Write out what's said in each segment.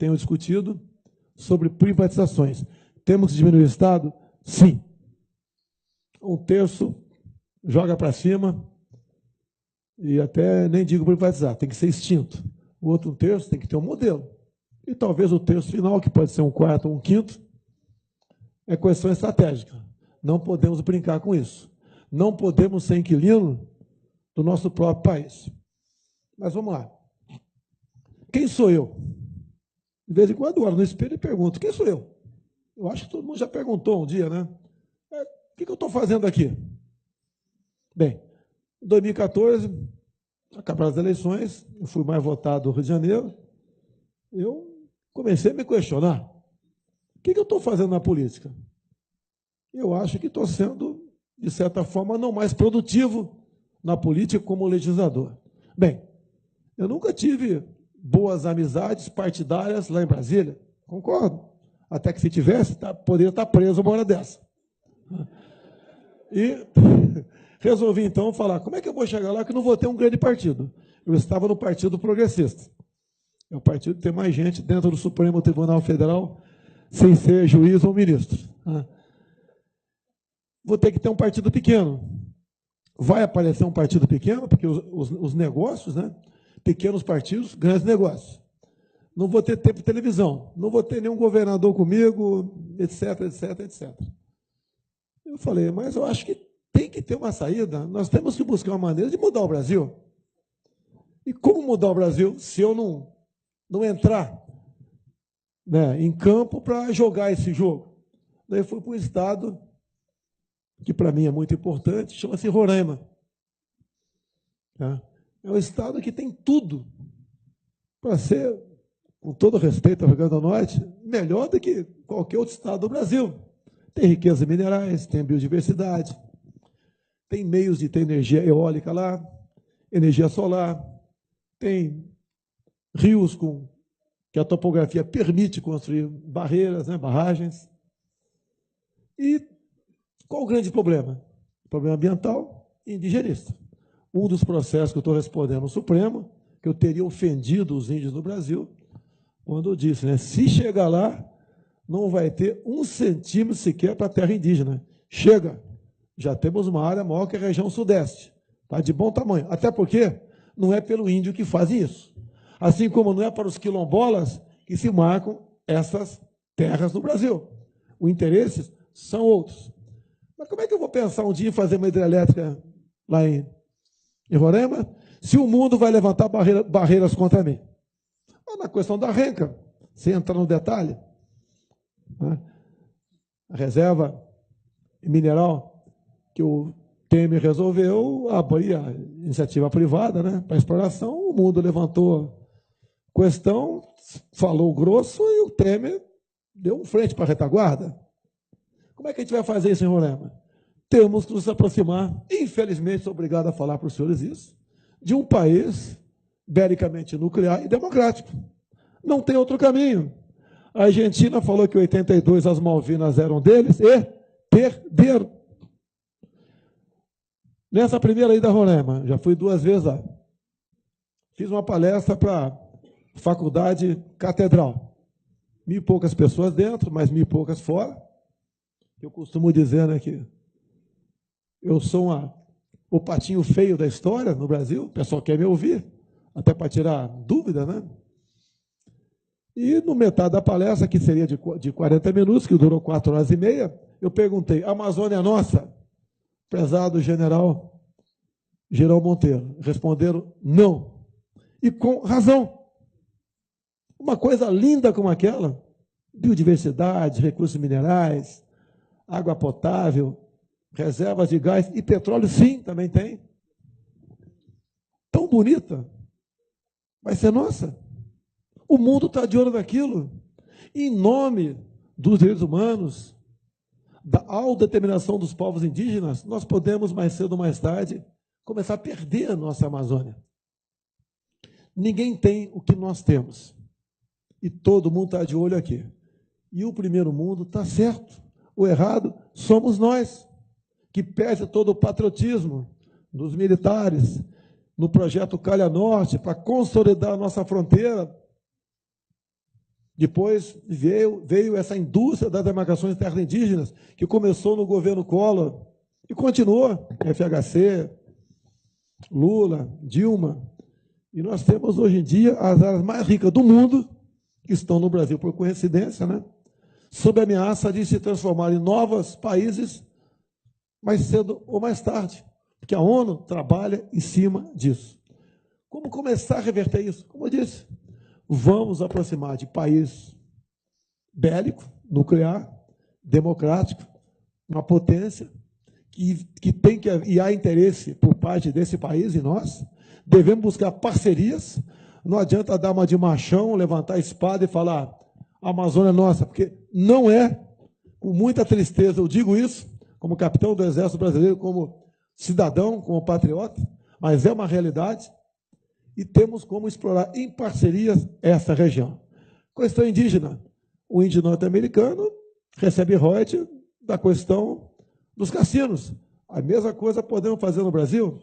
tenho discutido sobre privatizações. Temos que diminuir o Estado? Sim. Um terço joga para cima e até nem digo privatizar, tem que ser extinto. O outro terço tem que ter um modelo. E talvez o terço final, que pode ser um quarto ou um quinto, é questão estratégica. Não podemos brincar com isso. Não podemos ser inquilino do nosso próprio país. Mas vamos lá. Quem sou eu? De vez em quando, eu olho no espelho e pergunto, quem sou eu? Eu acho que todo mundo já perguntou um dia, né? O que eu estou fazendo aqui? Bem, em 2014, acabaram as eleições, eu fui mais votado no Rio de Janeiro, eu comecei a me questionar. O que eu estou fazendo na política? Eu acho que estou sendo, de certa forma, não mais produtivo na política como legislador. Bem, eu nunca tive boas amizades partidárias lá em Brasília, concordo. Até que se tivesse, poderia estar preso uma hora dessa. E resolvi, então, falar, como é que eu vou chegar lá que não vou ter um grande partido? Eu estava no Partido Progressista. É o partido que tem mais gente dentro do Supremo Tribunal Federal, sem ser juiz ou ministro. Vou ter que ter um partido pequeno. Vai aparecer um partido pequeno, porque os negócios, né? Pequenos partidos, grandes negócios. Não vou ter tempo de televisão, não vou ter nenhum governador comigo, etc, etc, etc. Eu falei, mas eu acho que tem que ter uma saída, nós temos que buscar uma maneira de mudar o Brasil. E como mudar o Brasil se eu não entrar, né, em campo para jogar esse jogo? Daí eu fui para um estado que para mim é muito importante, chama-se Roraima. É um estado que tem tudo para ser, com todo respeito ao Rio Grande do Norte, melhor do que qualquer outro estado do Brasil. Tem riqueza minerais, tem biodiversidade, tem meios de ter energia eólica lá, energia solar, tem rios que a topografia permite construir barreiras, né, barragens. E qual o grande problema? Problema ambiental e indigenista. Um dos processos que eu estou respondendo no Supremo, que eu teria ofendido os índios no Brasil, quando eu disse, né, se chegar lá, não vai ter 1 centímetro sequer para a terra indígena. Chega, já temos uma área maior que a região sudeste, tá, de bom tamanho. Até porque não é pelo índio que fazem isso. Assim como não é para os quilombolas que se marcam essas terras no Brasil. Os interesses são outros. Mas como é que eu vou pensar um dia em fazer uma hidrelétrica lá em Roraima, se o mundo vai levantar barreiras contra mim? Na questão da renca, sem entrar no detalhe, né? A reserva mineral que o Temer resolveu abrir a iniciativa privada, né, para exploração, o mundo levantou questão, falou grosso e o Temer deu um frente para a retaguarda. Como é que a gente vai fazer isso em Roraima? Temos que nos aproximar, infelizmente, sou obrigado a falar para os senhores isso, de um país belicamente nuclear e democrático. Não tem outro caminho. A Argentina falou que em 82 as Malvinas eram deles e perderam. Nessa primeira ida a Roraima, já fui 2 vezes lá, fiz uma palestra para a Faculdade Catedral. 1.000 e poucas pessoas dentro, mas 1.000 e poucas fora. Eu costumo dizer, né, que eu sou o patinho feio da história no Brasil, o pessoal quer me ouvir, até para tirar dúvida, né? E no metade da palestra, que seria de 40 minutos, que durou 4 horas e meia, eu perguntei, a Amazônia é nossa? Prezado general Girão Monteiro. Responderam, não. E com razão. Uma coisa linda como aquela, biodiversidade, recursos minerais, água potável, reservas de gás e petróleo, sim, também tem. Tão bonita, vai ser nossa. O mundo está de olho naquilo. Em nome dos direitos humanos, da autodeterminação dos povos indígenas, nós podemos, mais cedo ou mais tarde, começar a perder a nossa Amazônia. Ninguém tem o que nós temos. E todo mundo está de olho aqui. E o primeiro mundo está certo. O errado somos nós, que perde todo o patriotismo dos militares, no projeto Calha Norte, para consolidar a nossa fronteira. Depois veio essa indústria das demarcações de terras indígenas, que começou no governo Collor e continuou, FHC, Lula, Dilma. E nós temos hoje em dia as áreas mais ricas do mundo, que estão no Brasil por coincidência, né? Sob a ameaça de se transformar em novos países mais cedo ou mais tarde, porque a ONU trabalha em cima disso. Como começar a reverter isso? Como eu disse, vamos aproximar de país bélico, nuclear, democrático, uma potência que tem que, e há interesse por parte desse país e nós, devemos buscar parcerias. Não adianta dar uma de machão, levantar a espada e falar a Amazônia é nossa, porque não é. Com muita tristeza eu digo isso, como capitão do Exército Brasileiro, como cidadão, como patriota, mas é uma realidade e temos como explorar em parcerias essa região. Questão indígena. O índio norte-americano recebe royalties da questão dos cassinos. A mesma coisa podemos fazer no Brasil.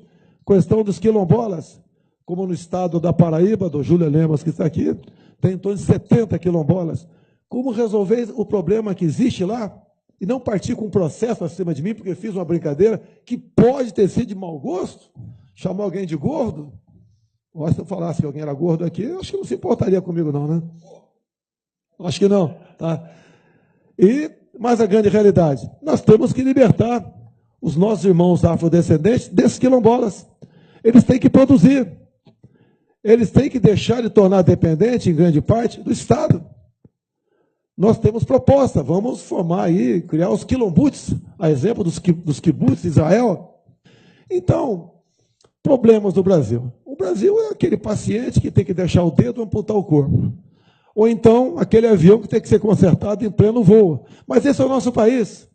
Questão dos quilombolas, como no estado da Paraíba, do Júlio Lemos, que está aqui, tem em torno de 70 quilombolas. Como resolver o problema que existe lá e não partir com um processo acima de mim, porque fiz uma brincadeira que pode ter sido de mau gosto, chamou alguém de gordo? Ou se eu falasse que alguém era gordo aqui, eu acho que não se importaria comigo não, né? Acho que não, tá? Mas a grande realidade, nós temos que libertar os nossos irmãos afrodescendentes desses quilombolas. Eles têm que produzir. Eles têm que deixar de tornar dependente, em grande parte, do Estado. Nós temos proposta, vamos formar aí, criar os quilombutes, a exemplo dos kibbutz de Israel. Então, problemas do Brasil. O Brasil é aquele paciente que tem que deixar o dedo e amputar o corpo. Ou então, aquele avião que tem que ser consertado em pleno voo. Mas esse é o nosso país.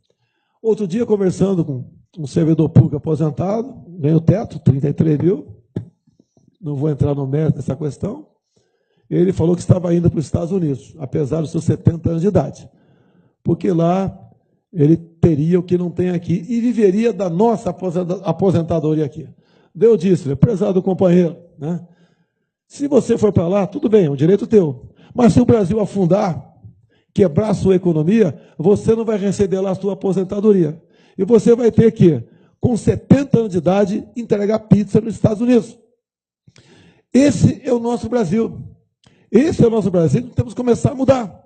Outro dia, conversando com um servidor público aposentado, ganhou teto, 33 mil, não vou entrar no mérito dessa questão, ele falou que estava indo para os Estados Unidos, apesar dos seus 70 anos de idade, porque lá ele teria o que não tem aqui e viveria da nossa aposentadoria aqui. Eu disse, prezado companheiro, né? Se você for para lá, tudo bem, é um direito teu, mas se o Brasil afundar, quebrar a sua economia, você não vai receber lá a sua aposentadoria. E você vai ter que, com 70 anos de idade, entregar pizza nos Estados Unidos. Esse é o nosso Brasil. Esse é o nosso Brasil, nós temos que começar a mudar.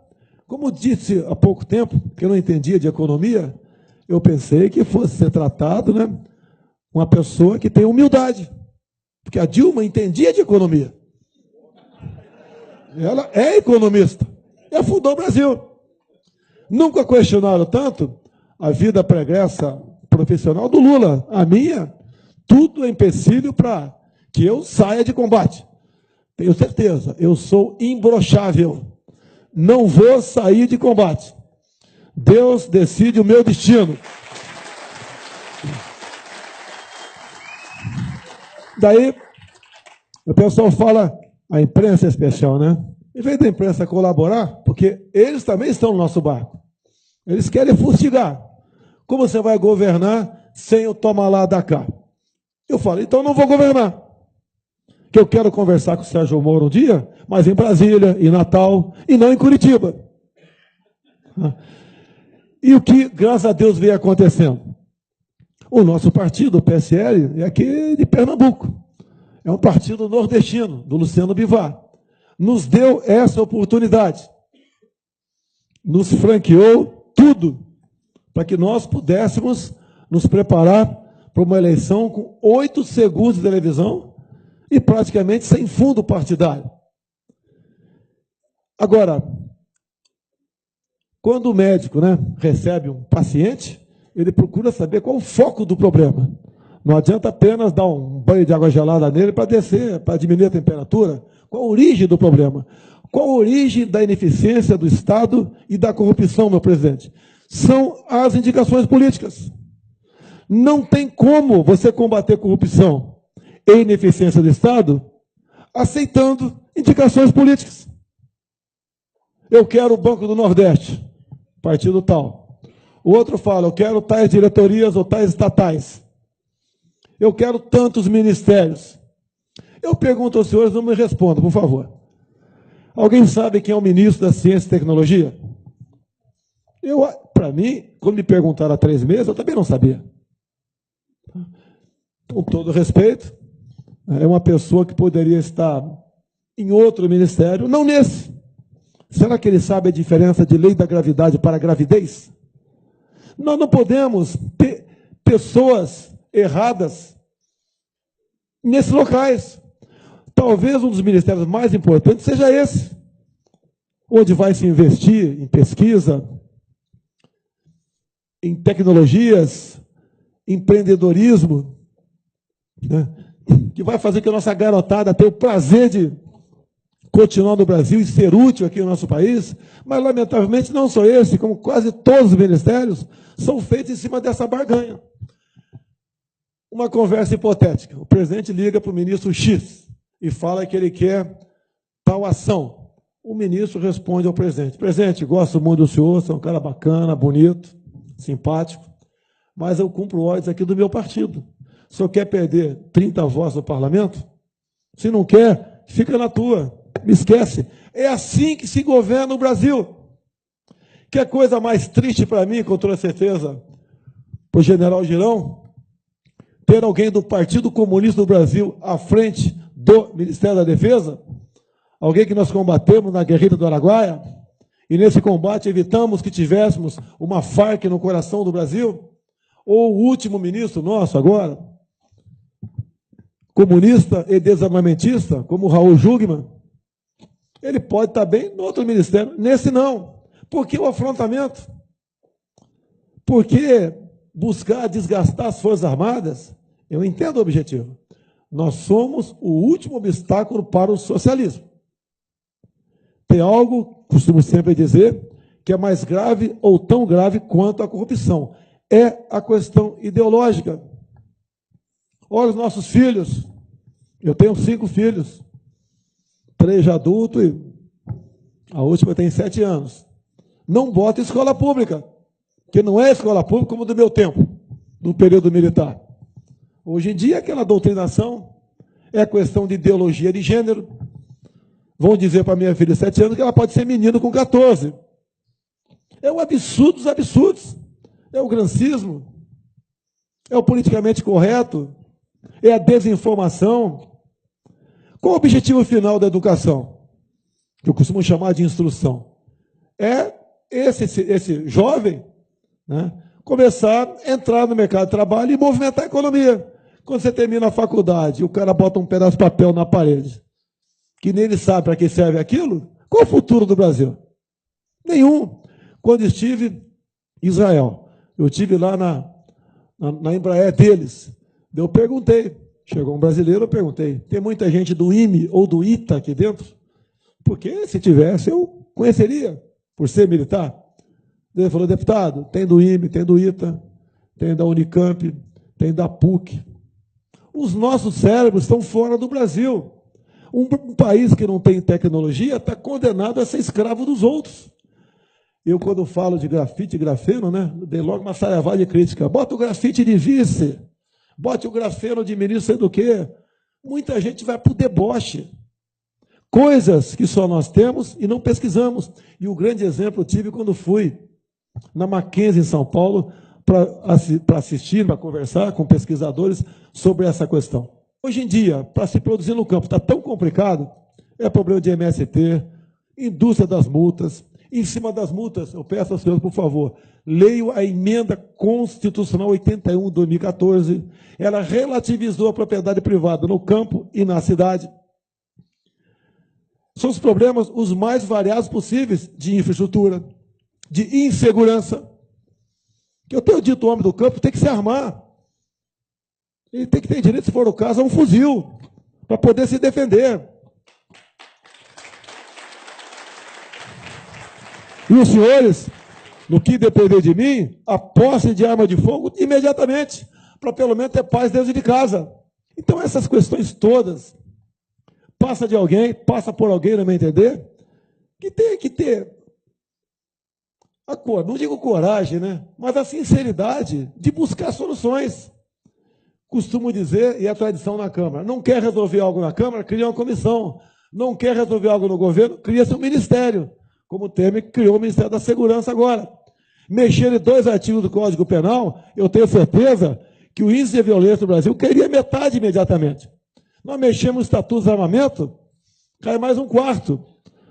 Como disse há pouco tempo, que eu não entendia de economia, eu pensei que fosse ser tratado, né, uma pessoa que tem humildade. Porque a Dilma entendia de economia. Ela é economista. E afundou o Brasil. Nunca questionaram tanto a vida pregressa profissional do Lula. A minha, tudo é empecilho para que eu saia de combate. Tenho certeza, eu sou imbrochável. Não vou sair de combate. Deus decide o meu destino. Daí, o pessoal fala, a imprensa é especial, né? Em vez da imprensa colaborar, porque eles também estão no nosso barco. Eles querem fustigar. Como você vai governar sem o toma lá da cá? Eu falo, então não vou governar. Que eu quero conversar com o Sérgio Moro um dia, mas em Brasília, em Natal, e não em Curitiba. E o que, graças a Deus, vem acontecendo? O nosso partido, o PSL, é aqui de Pernambuco. É um partido nordestino, do Luciano Bivar. Nos deu essa oportunidade. Nos franqueou tudo para que nós pudéssemos nos preparar para uma eleição com 8 segundos de televisão e praticamente sem fundo partidário. Agora, quando o médico, né, recebe um paciente, ele procura saber qual o foco do problema. Não adianta apenas dar um banho de água gelada nele para descer, para diminuir a temperatura. Qual a origem do problema? Qual a origem da ineficiência do Estado e da corrupção, meu presidente? São as indicações políticas. Não tem como você combater corrupção e ineficiência do Estado aceitando indicações políticas. Eu quero o Banco do Nordeste, partido tal. O outro fala, eu quero tais diretorias ou tais estatais. Eu quero tantos ministérios. Eu pergunto aos senhores, não me respondam, por favor. Alguém sabe quem é o ministro da Ciência e Tecnologia? Para mim, quando me perguntaram há 3 meses, eu também não sabia. Com todo respeito, é uma pessoa que poderia estar em outro ministério, não nesse. Será que ele sabe a diferença de lei da gravidade para a gravidez? Nós não podemos ter pessoas erradas nesses locais. Talvez um dos ministérios mais importantes seja esse, onde vai se investir em pesquisa, em tecnologias, empreendedorismo, né, que vai fazer que a nossa garotada tenha o prazer de continuar no Brasil e ser útil aqui no nosso país, mas, lamentavelmente, não só esse, como quase todos os ministérios, são feitos em cima dessa barganha. Uma conversa hipotética. O presidente liga para o ministro X e fala que ele quer tal ação. O ministro responde ao presidente: presidente, gosto muito do senhor, você é um cara bacana, bonito, simpático, mas eu cumpro ordens aqui do meu partido. O senhor quer perder 30 votos no parlamento? Se não quer, fica na tua. Me esquece. É assim que se governa o Brasil. Que é coisa mais triste para mim, com toda certeza, para o general Girão, ter alguém do Partido Comunista do Brasil à frente do Ministério da Defesa, alguém que nós combatemos na guerrilha do Araguaia, e nesse combate evitamos que tivéssemos uma Farc no coração do Brasil, ou o último ministro nosso agora, comunista e desarmamentista, como Raul Jungmann, ele pode estar bem no outro ministério, nesse não. Por que o afrontamento? Por que buscar desgastar as Forças Armadas? Eu entendo o objetivo. Nós somos o último obstáculo para o socialismo. Tem algo, costumo sempre dizer, que é mais grave ou tão grave quanto a corrupção. É a questão ideológica. Olha os nossos filhos. Eu tenho 5 filhos. 3 já adultos e a última tem 7 anos. Não bota em escola pública, que não é escola pública como do meu tempo, no período militar. Hoje em dia, aquela doutrinação é questão de ideologia de gênero. Vão dizer para minha filha de 7 anos que ela pode ser menino com 14. É o absurdo dos absurdos. É o grancismo. É o politicamente correto. É a desinformação. Qual o objetivo final da educação? Que eu costumo chamar de instrução. É esse jovem, né, começar a entrar no mercado de trabalho e movimentar a economia. Quando você termina a faculdade, o cara bota um pedaço de papel na parede, que nem ele sabe para que serve aquilo, qual o futuro do Brasil? Nenhum. Quando estive em Israel, eu estive lá na Embraer deles, eu perguntei, chegou um brasileiro, eu perguntei, tem muita gente do IME ou do ITA aqui dentro? Porque se tivesse, eu conheceria, por ser militar. Ele falou: deputado, tem do IME, tem do ITA, tem da Unicamp, tem da PUC. Os nossos cérebros estão fora do Brasil. Um país que não tem tecnologia está condenado a ser escravo dos outros. Eu, quando falo de grafite e grafeno, né, dei logo uma saraivada de crítica. Bota o grafite de vice, bote o grafeno de ministro sei do quê. Muita gente vai para o deboche. Coisas que só nós temos e não pesquisamos. E o grande exemplo eu tive quando fui na Mackenzie, em São Paulo, para assistir, para conversar com pesquisadores sobre essa questão. Hoje em dia, para se produzir no campo, está tão complicado, é problema de MST, indústria das multas. Em cima das multas, eu peço aos senhores, por favor, leiam a emenda constitucional 81 de 2014. Ela relativizou a propriedade privada no campo e na cidade. São os problemas os mais variados possíveis de infraestrutura, de insegurança. Eu tenho dito, o homem do campo tem que se armar. Ele tem que ter direito, se for o caso, a um fuzil, para poder se defender. E os senhores, no que depender de mim, a posse de arma de fogo imediatamente, para pelo menos ter paz dentro de casa. Então essas questões todas, passa de alguém, passa por alguém, não me entender, que tem que ter não digo coragem, né? Mas a sinceridade de buscar soluções. Costumo dizer, e é a tradição na Câmara, não quer resolver algo na Câmara, cria uma comissão. Não quer resolver algo no governo? Cria-se um ministério, como o Temer criou o Ministério da Segurança agora. Mexer em 2 artigos do Código Penal, eu tenho certeza que o índice de violência no Brasil cairia metade imediatamente. Nós mexemos no Estatuto de Armamento, cai mais 1/4.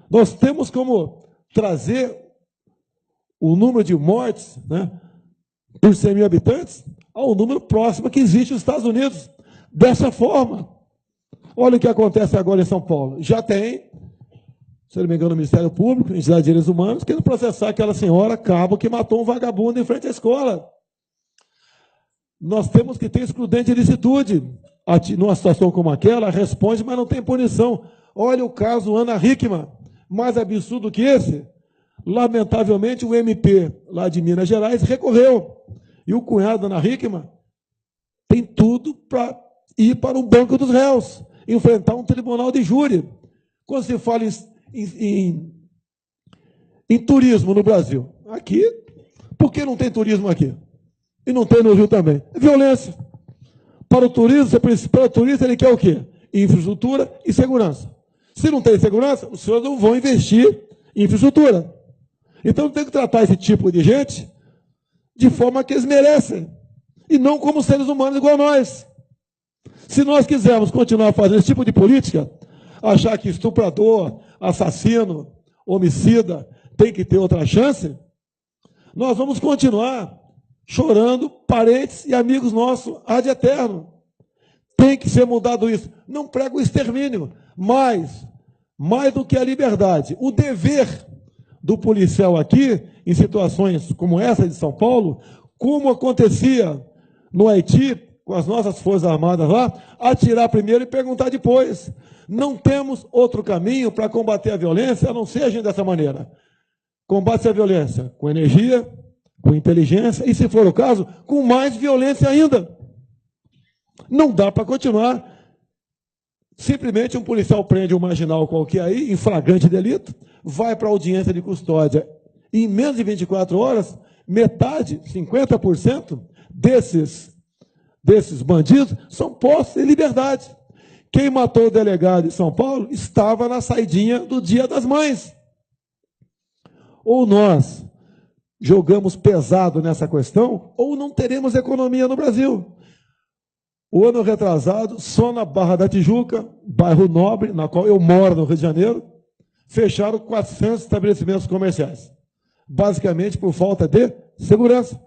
Nós temos como trazer o número de mortes, né, por 100 mil habitantes ao número próximo que existe nos Estados Unidos. Dessa forma, olha o que acontece agora em São Paulo. Já tem, se não me engano, o Ministério Público, Entidade de Direitos Humanos, querendo processar aquela senhora cabo que matou um vagabundo em frente à escola. Nós temos que ter excludente de ilicitude. Numa situação como aquela, responde, mas não tem punição. Olha o caso Ana Hickman, mais absurdo que esse. Lamentavelmente, o MP lá de Minas Gerais recorreu. E o cunhado da Ana Hickman tem tudo para ir para um banco dos réus, enfrentar um tribunal de júri. Quando se fala em turismo no Brasil, aqui, por que não tem turismo aqui? E não tem no Rio também? É violência. Para o turismo, para o turista, ele quer o quê? Infraestrutura e segurança. Se não tem segurança, os senhores não vão investir em infraestrutura. Então tem que tratar esse tipo de gente de forma que eles merecem, e não como seres humanos igual a nós. Se nós quisermos continuar fazendo esse tipo de política, achar que estuprador, assassino, homicida tem que ter outra chance, nós vamos continuar chorando parentes e amigos nossos ad eterno. Tem que ser mudado isso. Não prego o extermínio, mas, mais do que a liberdade, o dever do policial aqui, em situações como essa de São Paulo, como acontecia no Haiti, com as nossas Forças Armadas lá, atirar primeiro e perguntar depois. Não temos outro caminho para combater a violência, a não ser agindo dessa maneira. Combate a violência com energia, com inteligência, e, se for o caso, com mais violência ainda. Não dá para continuar. Simplesmente um policial prende um marginal qualquer aí, em flagrante delito, vai para a audiência de custódia. E em menos de 24 horas, metade, 50% desses bandidos são postos em liberdade. Quem matou o delegado de São Paulo estava na saidinha do Dia das Mães. Ou nós jogamos pesado nessa questão, ou não teremos economia no Brasil. O ano retrasado, só na Barra da Tijuca, bairro nobre, na qual eu moro no Rio de Janeiro, fecharam 400 estabelecimentos comerciais, basicamente por falta de segurança.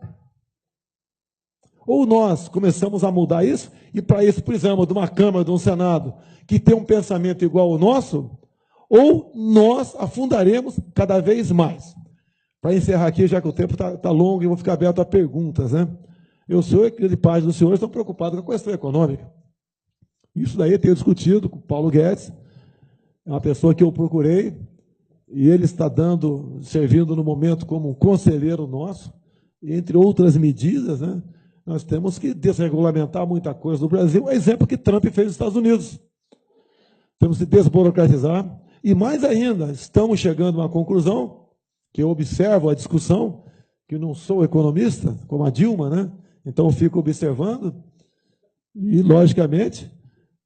Ou nós começamos a mudar isso, e para isso precisamos de uma Câmara, de um Senado, que tem um pensamento igual ao nosso, ou nós afundaremos cada vez mais. Para encerrar aqui, já que o tempo está longo, e eu vou ficar aberto a perguntas, né? Eu sou, e grande parte dos senhores estão preocupados com a questão econômica. Isso daí eu tenho discutido com o Paulo Guedes, é uma pessoa que eu procurei, e ele está servindo no momento como um conselheiro nosso, e entre outras medidas, né? Nós temos que desregulamentar muita coisa no Brasil, é exemplo que Trump fez nos Estados Unidos. Temos que desburocratizar, e mais ainda, estamos chegando a uma conclusão, que eu observo a discussão, que eu não sou economista, como a Dilma, né? Então eu fico observando e, logicamente,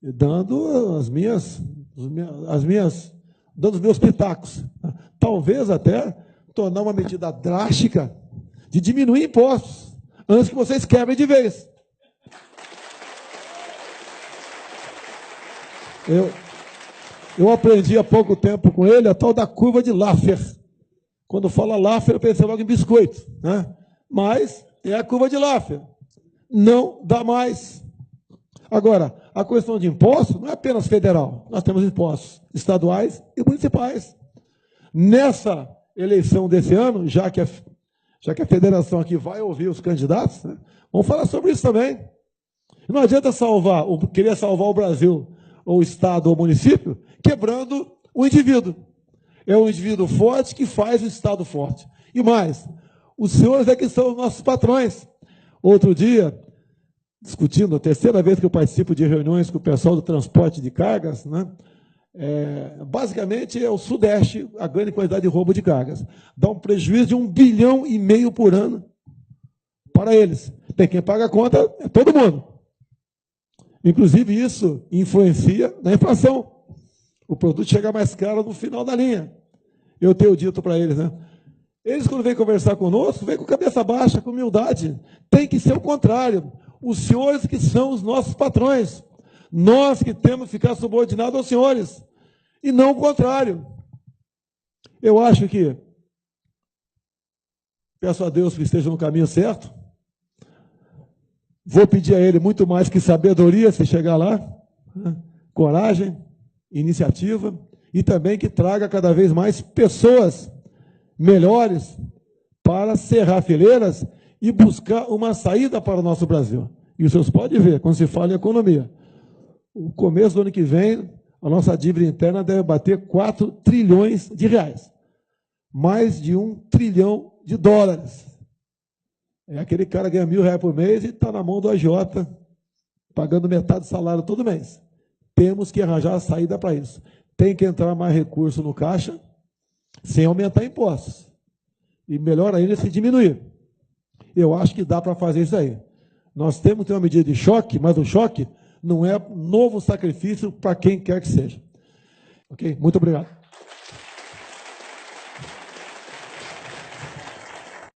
dando dando os meus pitacos. Talvez até tornar uma medida drástica de diminuir impostos, antes que vocês quebrem de vez. Eu aprendi há pouco tempo com ele a tal da curva de Laffer. Quando fala Laffer, eu pensei logo em biscoito, né? Mas é a curva de Laffer. Não dá mais. Agora, a questão de impostos não é apenas federal. Nós temos impostos estaduais e municipais. Nessa eleição desse ano, já que a federação aqui vai ouvir os candidatos, né, vamos falar sobre isso também. Não adianta querer salvar o Brasil, ou o Estado, ou o município, quebrando o indivíduo. É o indivíduo forte que faz o Estado forte. E mais, os senhores é que são os nossos patrões. Outro dia, discutindo, a terceira vez que eu participo de reuniões com o pessoal do transporte de cargas, né? Basicamente é o Sudeste a grande quantidade de roubo de cargas. Dá um prejuízo de 1,5 bilhão por ano para eles. Tem quem paga a conta, é todo mundo. Inclusive isso influencia na inflação. O produto chega mais caro no final da linha. Eu tenho dito para eles, né? Eles, quando vêm conversar conosco, vêm com cabeça baixa, com humildade. Tem que ser o contrário. Os senhores que são os nossos patrões. Nós que temos que ficar subordinados aos senhores. E não o contrário. Eu acho que, peço a Deus que esteja no caminho certo. Vou pedir a ele muito mais que sabedoria, se chegar lá. Né? Coragem, iniciativa. E também que traga cada vez mais pessoas melhores para cerrar fileiras e buscar uma saída para o nosso Brasil. E os senhores podem ver, quando se fala em economia, o começo do ano que vem, a nossa dívida interna deve bater 4 trilhões de reais. Mais de 1 trilhão de dólares. É aquele cara que ganha R$1.000 por mês e está na mão do agiota, pagando metade do salário todo mês. Temos que arranjar a saída para isso. Tem que entrar mais recurso no caixa, sem aumentar impostos. E melhor ainda se diminuir. Eu acho que dá para fazer isso aí. Nós temos que ter uma medida de choque, mas o choque não é novo sacrifício para quem quer que seja. Ok? Muito obrigado.